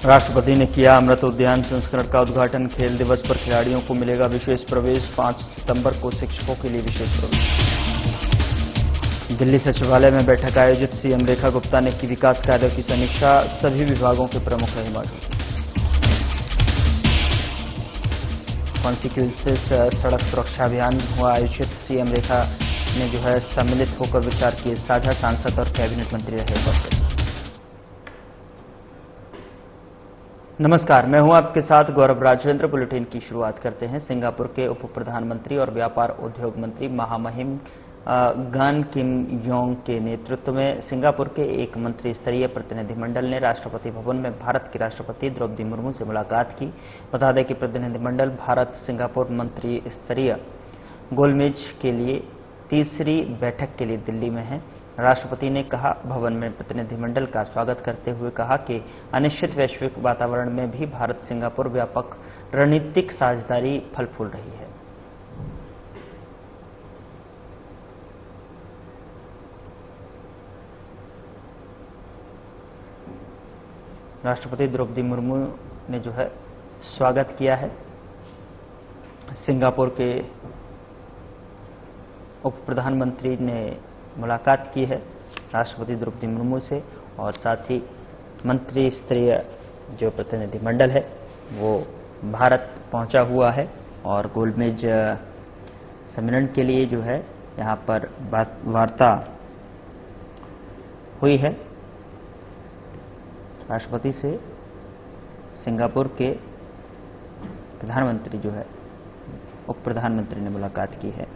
राष्ट्रपति ने किया अमृत उद्यान संस्करण का उद्घाटन। खेल दिवस पर खिलाड़ियों को मिलेगा विशेष प्रवेश। 5 सितंबर को शिक्षकों के लिए विशेष प्रवेश। दिल्ली सचिवालय में बैठक आयोजित। सीएम रेखा गुप्ता ने की विकास कार्यों की समीक्षा। सभी विभागों के प्रमुख रहे मौजूद। कॉन्सिक्वेंसेस सड़क सुरक्षा अभियान हुआ आयोजित। सीएम रेखा ने सम्मिलित होकर विचार किए साझा। सांसद और कैबिनेट मंत्री रहे उपस्थित। नमस्कार, मैं हूं आपके साथ गौरव राजेंद्र। बुलेटिन की शुरुआत करते हैं। सिंगापुर के उप प्रधानमंत्री और व्यापार उद्योग मंत्री महामहिम गान किम योंग के नेतृत्व में सिंगापुर के एक मंत्री स्तरीय प्रतिनिधिमंडल ने राष्ट्रपति भवन में भारत की राष्ट्रपति द्रौपदी मुर्मू से मुलाकात की। बता दें कि प्रतिनिधिमंडल भारत सिंगापुर मंत्री स्तरीय गोलमेज के लिए तीसरी बैठक के लिए दिल्ली में है। राष्ट्रपति ने कहा भवन में प्रतिनिधिमंडल का स्वागत करते हुए कहा कि अनिश्चित वैश्विक वातावरण में भी भारत सिंगापुर व्यापक रणनीतिक साझेदारी फल फूल रही है। राष्ट्रपति द्रौपदी मुर्मू ने स्वागत किया है। सिंगापुर के उप प्रधानमंत्री ने मुलाकात की है राष्ट्रपति द्रौपदी मुर्मू से और साथ ही मंत्री स्तरीय जो प्रतिनिधिमंडल है वो भारत पहुंचा हुआ है और गोलमेज सम्मेलन के लिए यहाँ पर वार्ता हुई है। राष्ट्रपति से सिंगापुर के प्रधानमंत्री उप प्रधानमंत्री ने मुलाकात की है।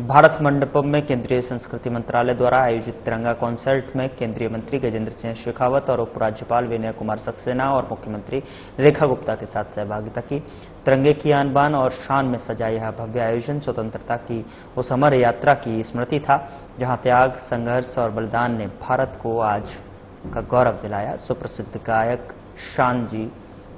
भारत मंडपम में केंद्रीय संस्कृति मंत्रालय द्वारा आयोजित तिरंगा कॉन्सर्ट में केंद्रीय मंत्री गजेंद्र सिंह शेखावत और उपराज्यपाल विनय कुमार सक्सेना और मुख्यमंत्री रेखा गुप्ता के साथ सहभागिता की। तिरंगे की आन बान और शान में सजा यह भव्य आयोजन स्वतंत्रता की उस अमर यात्रा की स्मृति था जहां त्याग, संघर्ष और बलिदान ने भारत को आज का गौरव दिलाया। सुप्रसिद्ध गायक शान जी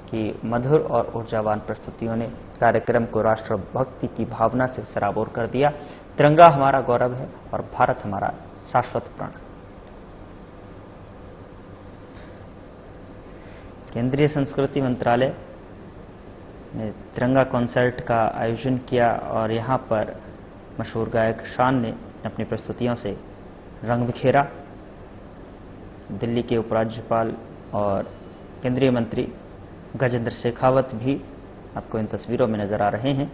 की मधुर और ऊर्जावान प्रस्तुतियों ने कार्यक्रम को राष्ट्रभक्ति की भावना से सराबोर कर दिया। तिरंगा हमारा गौरव है और भारत हमारा शाश्वत प्राण। केंद्रीय संस्कृति मंत्रालय ने तिरंगा कॉन्सर्ट का आयोजन किया और यहां पर मशहूर गायक शान ने अपनी प्रस्तुतियों से रंग बिखेरा। दिल्ली के उपराज्यपाल और केंद्रीय मंत्री गजेंद्र शेखावत भी आपको इन तस्वीरों में नजर आ रहे हैं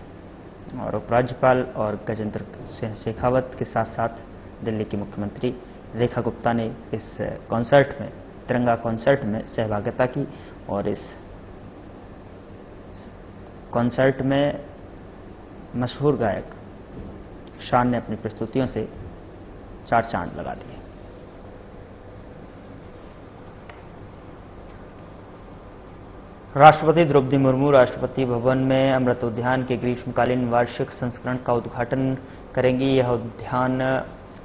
और उपराज्यपाल और गजेंद्र सिंह शेखावत के साथ साथ दिल्ली की मुख्यमंत्री रेखा गुप्ता ने इस कॉन्सर्ट में तिरंगा कॉन्सर्ट में सहभागिता की और इस कॉन्सर्ट में मशहूर गायक शान ने अपनी प्रस्तुतियों से चार चांद लगा दिए। राष्ट्रपति द्रौपदी मुर्मू राष्ट्रपति भवन में अमृत उद्यान के ग्रीष्मकालीन वार्षिक संस्करण का उद्घाटन करेंगी। यह उद्यान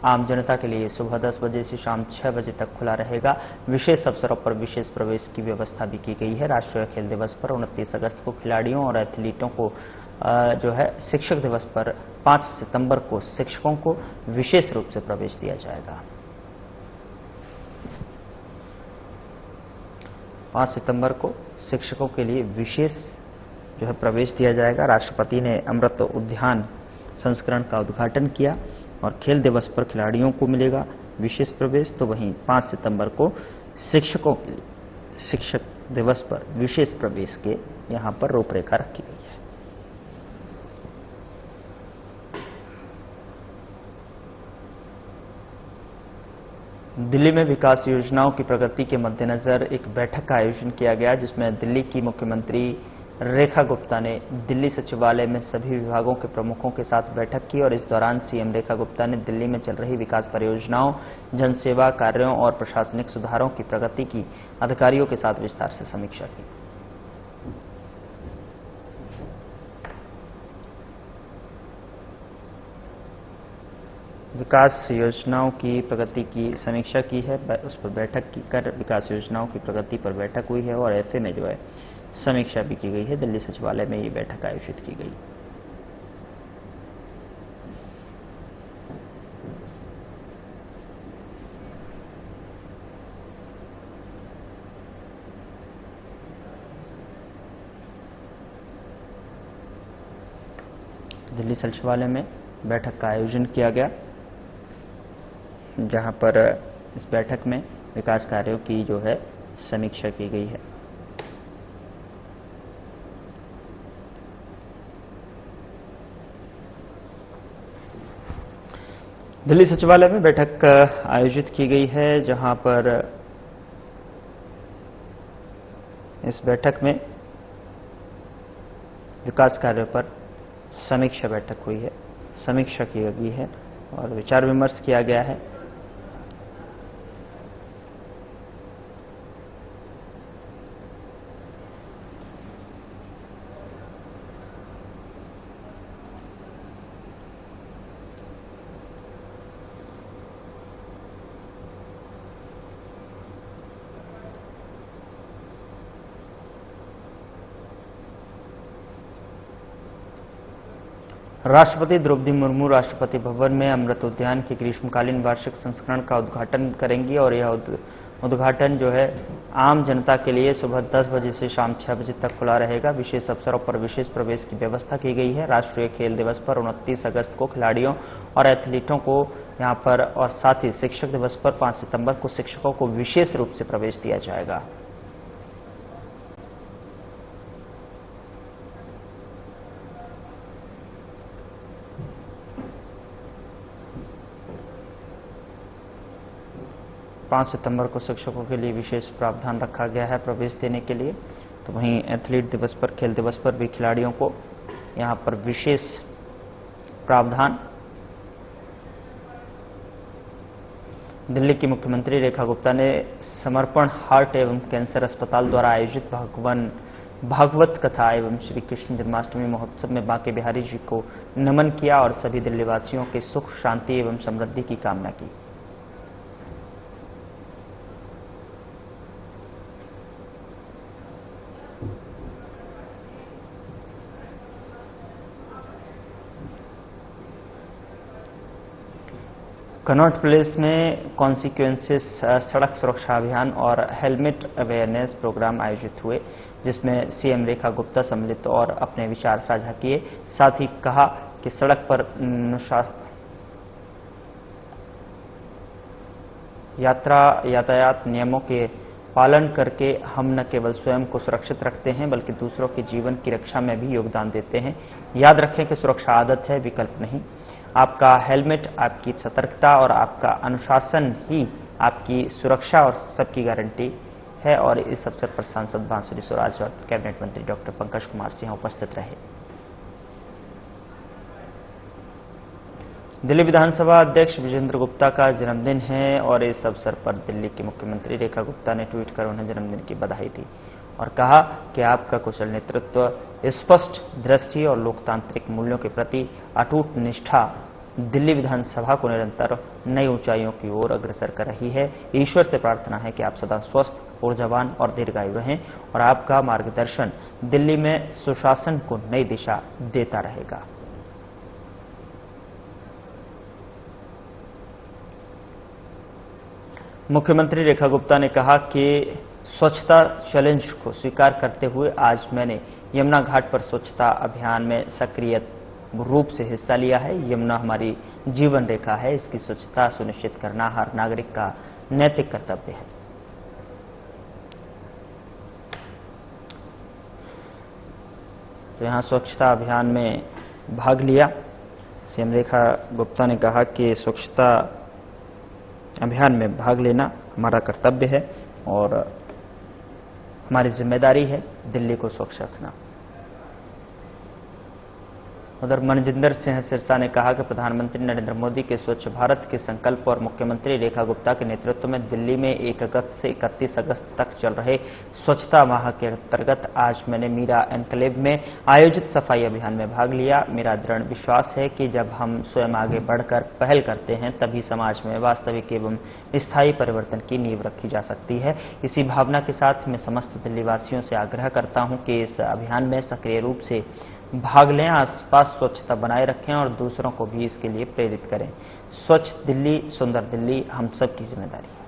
आम जनता के लिए सुबह 10 बजे से शाम 6 बजे तक खुला रहेगा। विशेष अवसरों पर विशेष प्रवेश की व्यवस्था भी की गई है। राष्ट्रीय खेल दिवस पर 29 अगस्त को खिलाड़ियों और एथलीटों को शिक्षक दिवस पर 5 सितंबर को शिक्षकों को विशेष रूप से प्रवेश दिया जाएगा। 5 सितंबर को शिक्षकों के लिए विशेष प्रवेश दिया जाएगा। राष्ट्रपति ने अमृत उद्यान संस्करण का उद्घाटन किया और खेल दिवस पर खिलाड़ियों को मिलेगा विशेष प्रवेश। तो वहीं 5 सितंबर को शिक्षकों के लिए शिक्षक दिवस पर विशेष प्रवेश के यहां पर रूपरेखा रखी गई है। दिल्ली में विकास योजनाओं की प्रगति के मद्देनजर एक बैठक का आयोजन किया गया जिसमें दिल्ली की मुख्यमंत्री रेखा गुप्ता ने दिल्ली सचिवालय में सभी विभागों के प्रमुखों के साथ बैठक की और इस दौरान सीएम रेखा गुप्ता ने दिल्ली में चल रही विकास परियोजनाओं, जनसेवा कार्यों और प्रशासनिक सुधारों की प्रगति की अधिकारियों के साथ विस्तार से समीक्षा की। विकास योजनाओं की प्रगति की समीक्षा की है, उस पर बैठक की कर विकास योजनाओं की प्रगति पर बैठक हुई है और ऐसे में समीक्षा भी की गई है। दिल्ली सचिवालय में ये बैठक आयोजित की गई। दिल्ली सचिवालय में बैठक का आयोजन किया गया, जहां पर इस बैठक में विकास कार्यों की जो है समीक्षा की गई है। दिल्ली सचिवालय में बैठक आयोजित की गई है, जहां पर इस बैठक में विकास कार्यों पर समीक्षा बैठक हुई है, समीक्षा की गई है और विचार विमर्श किया गया है। राष्ट्रपति द्रौपदी मुर्मू राष्ट्रपति भवन में अमृत उद्यान के ग्रीष्मकालीन वार्षिक संस्करण का उद्घाटन करेंगी और यह उद्घाटन जो है आम जनता के लिए सुबह 10 बजे से शाम 6 बजे तक खुला रहेगा। विशेष अवसरों पर विशेष प्रवेश की व्यवस्था की गई है। राष्ट्रीय खेल दिवस पर 29 अगस्त को खिलाड़ियों और एथलीटों को यहां पर और साथ ही शिक्षक दिवस पर 5 सितंबर को शिक्षकों को विशेष रूप से प्रवेश दिया जाएगा। पाँच सितंबर को शिक्षकों के लिए विशेष प्रावधान रखा गया है प्रवेश देने के लिए। तो वहीं एथलीट दिवस पर, खेल दिवस पर भी खिलाड़ियों को यहां पर विशेष प्रावधान। दिल्ली की मुख्यमंत्री रेखा गुप्ता ने समर्पण हार्ट एवं कैंसर अस्पताल द्वारा आयोजित भागवत कथा एवं श्री कृष्ण जन्माष्टमी महोत्सव में बांके बिहारी जी को नमन किया और सभी दिल्लीवासियों के सुख, शांति एवं समृद्धि की कामना की। कनॉट प्लेस में कॉन्सिक्वेंसेस सड़क सुरक्षा अभियान और हेलमेट अवेयरनेस प्रोग्राम आयोजित हुए, जिसमें सीएम रेखा गुप्ता सम्मिलित और अपने विचार साझा किए। साथ ही कहा कि सड़क पर यातायात नियमों के पालन करके हम न केवल स्वयं को सुरक्षित रखते हैं बल्कि दूसरों के जीवन की रक्षा में भी योगदान देते हैं। याद रखें कि सुरक्षा आदत है, विकल्प नहीं। आपका हेलमेट आपकी सतर्कता और आपका अनुशासन ही आपकी सुरक्षा और सबकी गारंटी है। और इस अवसर पर सांसद बांसुरी स्वराज और कैबिनेट मंत्री डॉक्टर पंकज कुमार सिंह उपस्थित रहे। दिल्ली विधानसभा अध्यक्ष विजेंद्र गुप्ता का जन्मदिन है और इस अवसर पर दिल्ली की मुख्यमंत्री रेखा गुप्ता ने ट्वीट कर उन्हें जन्मदिन की बधाई दी और कहा कि आपका कुशल नेतृत्व, स्पष्ट दृष्टि और लोकतांत्रिक मूल्यों के प्रति अटूट निष्ठा दिल्ली विधानसभा को निरंतर नई ऊंचाइयों की ओर अग्रसर कर रही है। ईश्वर से प्रार्थना है कि आप सदा स्वस्थ, ऊर्जावान और दीर्घायु रहें और आपका मार्गदर्शन दिल्ली में सुशासन को नई दिशा देता रहेगा। मुख्यमंत्री रेखा गुप्ता ने कहा कि स्वच्छता चैलेंज को स्वीकार करते हुए आज मैंने यमुना घाट पर स्वच्छता अभियान में सक्रिय रूप से हिस्सा लिया है। यमुना हमारी जीवन रेखा है, इसकी स्वच्छता सुनिश्चित करना हर नागरिक का नैतिक कर्तव्य है। तो यहां स्वच्छता अभियान में भाग लिया। सीएम रेखा गुप्ता ने कहा कि स्वच्छता अभियान में भाग लेना हमारा कर्तव्य है और हमारी जिम्मेदारी है दिल्ली को स्वच्छ रखना। उधर मनजिंदर सिंह सिरसा ने कहा कि प्रधानमंत्री नरेंद्र मोदी के स्वच्छ भारत के संकल्प और मुख्यमंत्री रेखा गुप्ता के नेतृत्व में दिल्ली में 1 अगस्त से 31 अगस्त तक चल रहे स्वच्छता माह के अंतर्गत आज मैंने मीरा एनक्लेव में आयोजित सफाई अभियान में भाग लिया। मेरा दृढ़ विश्वास है कि जब हम स्वयं आगे बढ़कर पहल करते हैं तभी समाज में वास्तविक एवं स्थायी परिवर्तन की नींव रखी जा सकती है। इसी भावना के साथ मैं समस्त दिल्लीवासियों से आग्रह करता हूं कि इस अभियान में सक्रिय रूप से भाग लें, आसपास स्वच्छता बनाए रखें और दूसरों को भी इसके लिए प्रेरित करें। स्वच्छ दिल्ली, सुंदर दिल्ली हम सब की जिम्मेदारी है।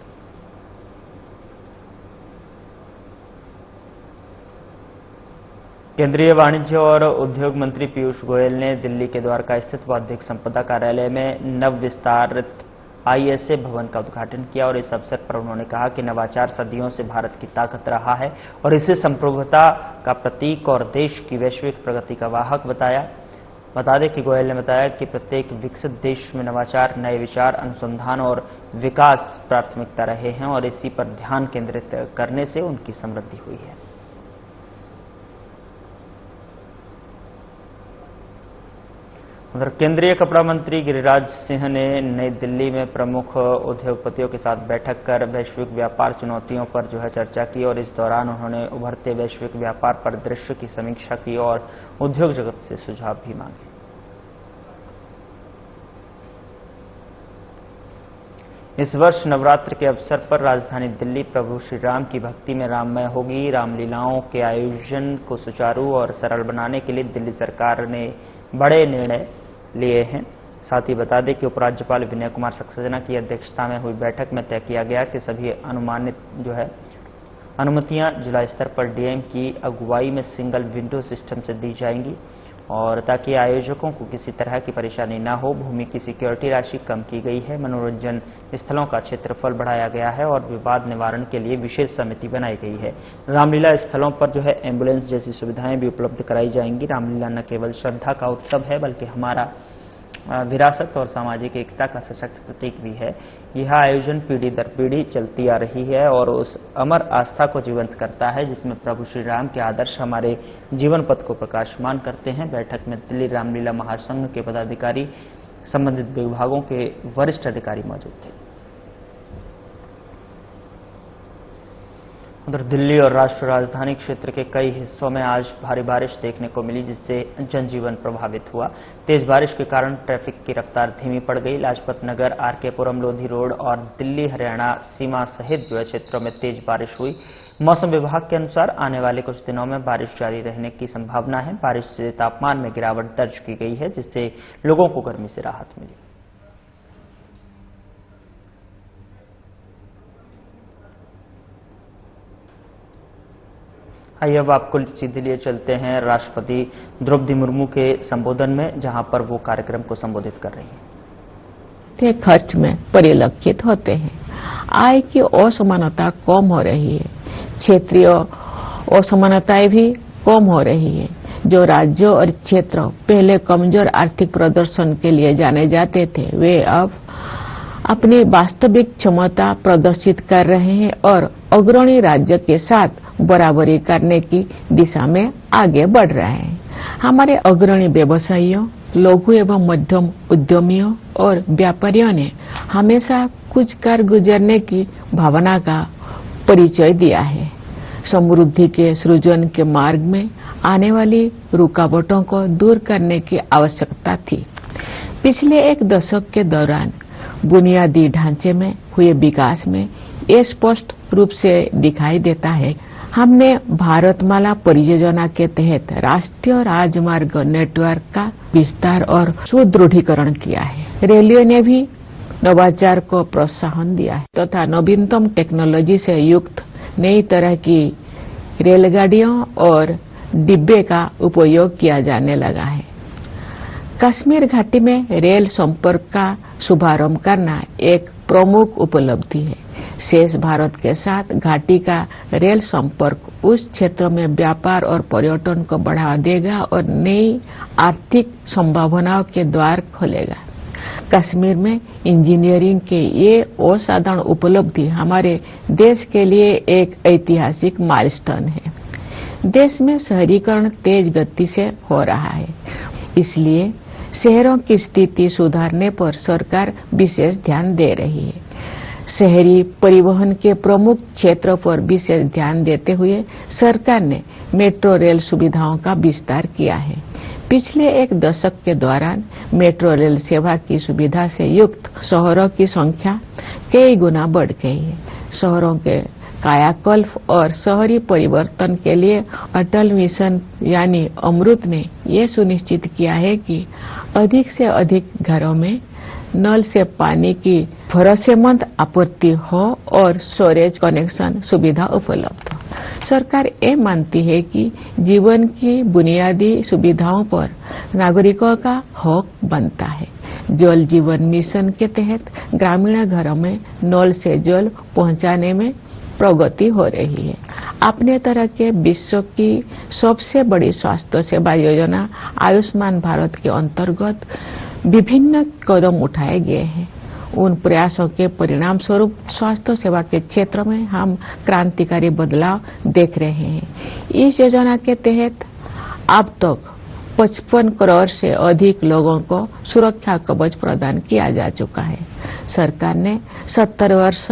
केंद्रीय वाणिज्य और उद्योग मंत्री पीयूष गोयल ने दिल्ली के द्वारका स्थित बौद्धिक संपदा कार्यालय में नव विस्तारित ISA भवन का उद्घाटन किया और इस अवसर पर उन्होंने कहा कि नवाचार सदियों से भारत की ताकत रहा है और इसे संप्रभुता का प्रतीक और देश की वैश्विक प्रगति का वाहक बताया। बता दें कि गोयल ने बताया कि प्रत्येक विकसित देश में नवाचार, नए विचार, अनुसंधान और विकास प्राथमिकता रहे हैं और इसी पर ध्यान केंद्रित करने से उनकी समृद्धि हुई है। उधर केंद्रीय कपड़ा मंत्री गिरिराज सिंह ने नई दिल्ली में प्रमुख उद्योगपतियों के साथ बैठक कर वैश्विक व्यापार चुनौतियों पर चर्चा की और इस दौरान उन्होंने उभरते वैश्विक व्यापार परिदृश्य की समीक्षा की और उद्योग जगत से सुझाव भी मांगे। इस वर्ष नवरात्र के अवसर पर राजधानी दिल्ली प्रभु श्री राम की भक्ति में राममय होगी। रामलीलाओं के आयोजन को सुचारू और सरल बनाने के लिए दिल्ली सरकार ने बड़े निर्णय लिए हैं। साथ ही बता दें कि उपराज्यपाल विनय कुमार सक्सेना की अध्यक्षता में हुई बैठक में तय किया गया कि सभी अनुमानित अनुमतियां जिला स्तर पर DM की अगुवाई में सिंगल विंडो सिस्टम से दी जाएंगी और ताकि आयोजकों को किसी तरह की परेशानी न हो। भूमि की सिक्योरिटी राशि कम की गई है, मनोरंजन स्थलों का क्षेत्रफल बढ़ाया गया है और विवाद निवारण के लिए विशेष समिति बनाई गई है। रामलीला स्थलों पर एम्बुलेंस जैसी सुविधाएं भी उपलब्ध कराई जाएंगी। रामलीला न केवल श्रद्धा का उत्सव है बल्कि हमारा विरासत और सामाजिक एकता का सशक्त प्रतीक भी है। यह आयोजन पीढ़ी दर पीढ़ी चलती आ रही है और उस अमर आस्था को जीवंत करता है जिसमें प्रभु श्री राम के आदर्श हमारे जीवन पथ को प्रकाशमान करते हैं। बैठक में दिल्ली रामलीला महासंघ के पदाधिकारी, संबंधित विभागों के वरिष्ठ अधिकारी मौजूद थे। उधर दिल्ली और राष्ट्रीय राजधानी क्षेत्र के कई हिस्सों में आज भारी बारिश देखने को मिली जिससे जनजीवन प्रभावित हुआ। तेज बारिश के कारण ट्रैफिक की रफ्तार धीमी पड़ गई। लाजपत नगर, RK पुरम, लोधी रोड और दिल्ली हरियाणा सीमा सहित क्षेत्रों में तेज बारिश हुई। मौसम विभाग के अनुसार आने वाले कुछ दिनों में बारिश जारी रहने की संभावना है। बारिश से तापमान में गिरावट दर्ज की गई है जिससे लोगों को गर्मी से राहत मिली। आइए अब आपको सीधे लिए चलते हैं राष्ट्रपति द्रौपदी मुर्मू के संबोधन में, जहां पर वो कार्यक्रम को संबोधित कर रही हैं। खर्च में परिलक्षित होते हैं। आय की असमानता कम हो रही है, क्षेत्रीय असमानताएं भी कम हो रही है। जो राज्यों और क्षेत्र पहले कमजोर आर्थिक प्रदर्शन के लिए जाने जाते थे वे अब अपनी वास्तविक क्षमता प्रदर्शित कर रहे हैं और अग्रणी राज्य के साथ बराबरी करने की दिशा में आगे बढ़ रहे हैं। हमारे अग्रणी व्यवसायियों, लघु एवं मध्यम उद्यमियों और व्यापारियों ने हमेशा कुछ कर गुजरने की भावना का परिचय दिया है। समृद्धि के सृजन के मार्ग में आने वाली रुकावटों को दूर करने की आवश्यकता थी। पिछले एक दशक के दौरान बुनियादी ढांचे में हुए विकास में ये स्पष्ट रूप से दिखाई देता है। हमने भारतमाला परियोजना के तहत राष्ट्रीय राजमार्ग नेटवर्क का विस्तार और सुदृढ़ीकरण किया है। रेलवे ने भी नवाचार को प्रोत्साहन दिया है तथा नवीनतम टेक्नोलॉजी से युक्त नई तरह की रेलगाड़ियों और डिब्बे का उपयोग किया जाने लगा है। कश्मीर घाटी में रेल संपर्क का शुभारंभ करना एक प्रमुख उपलब्धि है। शेष भारत के साथ घाटी का रेल संपर्क उस क्षेत्र में व्यापार और पर्यटन को बढ़ावा देगा और नई आर्थिक संभावनाओं के द्वार खोलेगा। कश्मीर में इंजीनियरिंग के ये असाधारण उपलब्धि हमारे देश के लिए एक ऐतिहासिक माइलस्टोन है। देश में शहरीकरण तेज गति से हो रहा है, इसलिए शहरों की स्थिति सुधारने पर सरकार विशेष ध्यान दे रही है। शहरी परिवहन के प्रमुख क्षेत्रों पर विशेष ध्यान देते हुए सरकार ने मेट्रो रेल सुविधाओं का विस्तार किया है। पिछले एक दशक के दौरान मेट्रो रेल सेवा की सुविधा से युक्त शहरों की संख्या कई गुना बढ़ गई है। शहरों के कायाकल्प और शहरी परिवर्तन के लिए अटल मिशन यानी अमृत ने ये सुनिश्चित किया है कि अधिक से अधिक घरों में नल से पानी की भरोसेमंद आपूर्ति हो और स्टोरेज कनेक्शन सुविधा उपलब्ध हो। सरकार ये मानती है कि जीवन की बुनियादी सुविधाओं पर नागरिकों का हक बनता है। जल जीवन मिशन के तहत ग्रामीण घरों में नल से जल पहुंचाने में प्रगति हो रही है। अपने तरह के विश्व की सबसे बड़ी स्वास्थ्य सेवा योजना आयुष्मान भारत के अंतर्गत विभिन्न कदम उठाए गए हैं। उन प्रयासों के परिणाम स्वरूप स्वास्थ्य सेवा के क्षेत्र में हम क्रांतिकारी बदलाव देख रहे हैं। इस योजना के तहत अब तक 55 करोड़ से अधिक लोगों को सुरक्षा कवच प्रदान किया जा चुका है। सरकार ने 70 वर्ष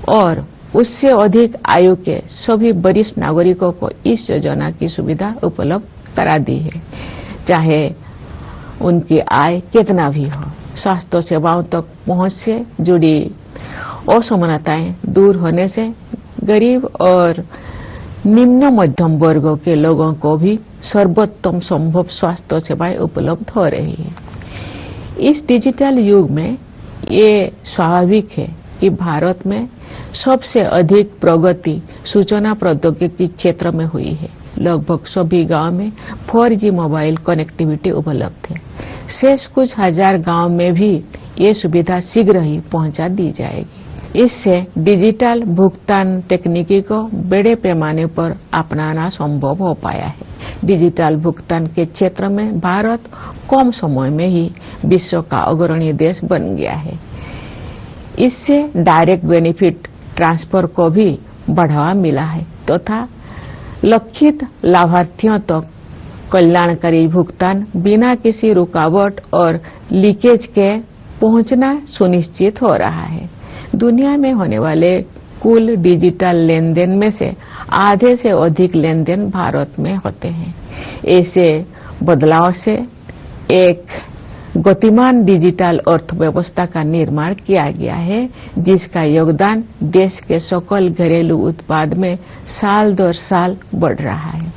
और उससे अधिक आयु के सभी वरिष्ठ नागरिकों को इस योजना की सुविधा उपलब्ध करा दी है, चाहे उनकी आय कितना भी हो। स्वास्थ्य सेवाओं तक पहुंच से जुड़ी असमानताएं दूर होने से गरीब और निम्न मध्यम वर्गों के लोगों को भी सर्वोत्तम संभव स्वास्थ्य सेवाएं उपलब्ध हो रही है। इस डिजिटल युग में ये स्वाभाविक है कि भारत में सबसे अधिक प्रगति सूचना प्रौद्योगिकी क्षेत्र में हुई है। लगभग सभी गांव में 4G मोबाइल कनेक्टिविटी उपलब्ध है। शेष कुछ हजार गांव में भी ये सुविधा शीघ्र ही पहुंचा दी जाएगी। इससे डिजिटल भुगतान तकनीकी को बड़े पैमाने पर अपनाना संभव हो पाया है। डिजिटल भुगतान के क्षेत्र में भारत कम समय में ही विश्व का अग्रणी देश बन गया है। इससे डायरेक्ट बेनिफिट ट्रांसफर को भी बढ़ावा मिला है तथा लक्षित लाभार्थियों तक कल्याणकारी भुगतान बिना किसी रुकावट और लीकेज के पहुंचना सुनिश्चित हो रहा है। दुनिया में होने वाले कुल डिजिटल लेन देन में से आधे से अधिक लेन देन भारत में होते हैं। ऐसे बदलाव से एक गतिमान डिजिटल अर्थव्यवस्था का निर्माण किया गया है, जिसका योगदान देश के सकल घरेलू उत्पाद में साल दर साल बढ़ रहा है।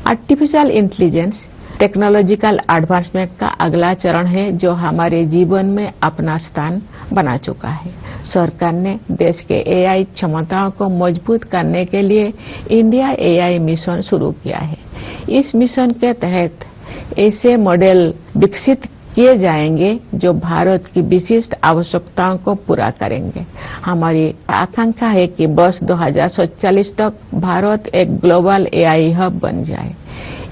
आर्टिफिशियल इंटेलिजेंस टेक्नोलॉजिकल एडवांसमेंट का अगला चरण है, जो हमारे जीवन में अपना स्थान बना चुका है। सरकार ने देश के एआई क्षमताओं को मजबूत करने के लिए इंडिया एआई मिशन शुरू किया है। इस मिशन के तहत ऐसे मॉडल विकसित किए जाएंगे जो भारत की विशिष्ट आवश्यकताओं को पूरा करेंगे। हमारी आकांक्षा है कि वर्ष 2047 तक भारत एक ग्लोबल एआई हब बन जाए।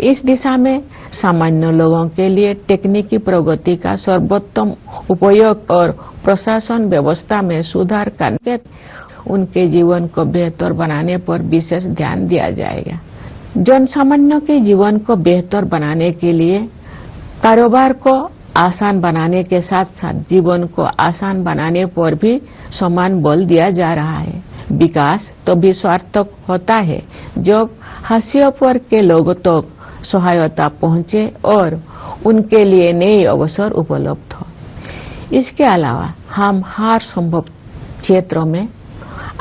इस दिशा में सामान्य लोगों के लिए तकनीकी प्रगति का सर्वोत्तम उपयोग और प्रशासन व्यवस्था में सुधार करके उनके जीवन को बेहतर बनाने पर विशेष ध्यान दिया जाएगा। जन सामान्य के जीवन को बेहतर बनाने के लिए कारोबार को आसान बनाने के साथ साथ जीवन को आसान बनाने पर भी समान बल दिया जा रहा है। विकास तभी सार्थक होता है जब हाशिए पर के लोगों तक सहायता पहुंचे और उनके लिए नए अवसर उपलब्ध हो। इसके अलावा हम हर संभव क्षेत्रों में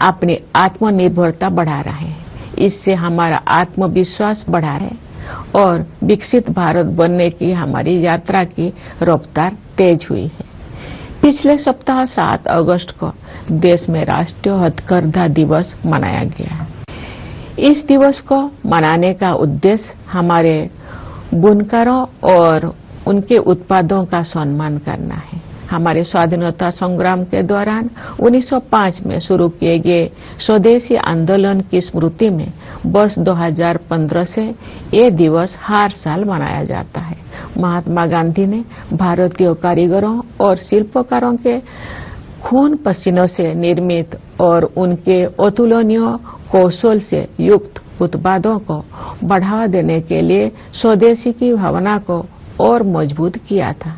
अपनी आत्मनिर्भरता बढ़ा रहे हैं। इससे हमारा आत्मविश्वास बढ़ा है और विकसित भारत बनने की हमारी यात्रा की रफ्तार तेज हुई है। पिछले सप्ताह 7 अगस्त को देश में राष्ट्रीय हथकरघा दिवस मनाया गया। इस दिवस को मनाने का उद्देश्य हमारे बुनकरों और उनके उत्पादों का सम्मान करना है। हमारे स्वाधीनता संग्राम के दौरान 1905 में शुरू किए गए स्वदेशी आंदोलन की स्मृति में वर्ष 2015 से ये दिवस हर साल मनाया जाता है। महात्मा गांधी ने भारतीय कारीगरों और शिल्पकारों के खून पसीनों से निर्मित और उनके अतुलनीय कौशल से युक्त उत्पादों को बढ़ावा देने के लिए स्वदेशी की भावना को और मजबूत किया था।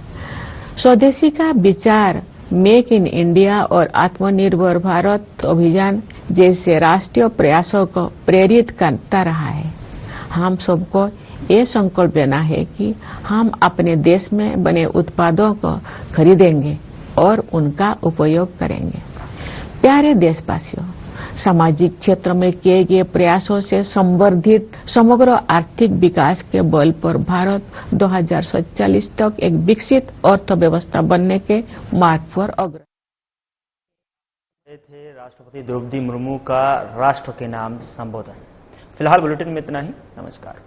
स्वदेशी का विचार मेक इन इंडिया और आत्मनिर्भर भारत अभियान जैसे राष्ट्रीय प्रयासों को प्रेरित करता रहा है। हम सबको ये संकल्प लेना है कि हम अपने देश में बने उत्पादों को खरीदेंगे और उनका उपयोग करेंगे। प्यारे देशवासियों, सामाजिक क्षेत्र में किए गए प्रयासों से संवर्धित समग्र आर्थिक विकास के बल पर भारत 2047 तक एक विकसित अर्थव्यवस्था बनने के मार्ग पर अग्रसर ये थे राष्ट्रपति द्रौपदी मुर्मू का राष्ट्र के नाम संबोधन। फिलहाल बुलेटिन में इतना ही। नमस्कार।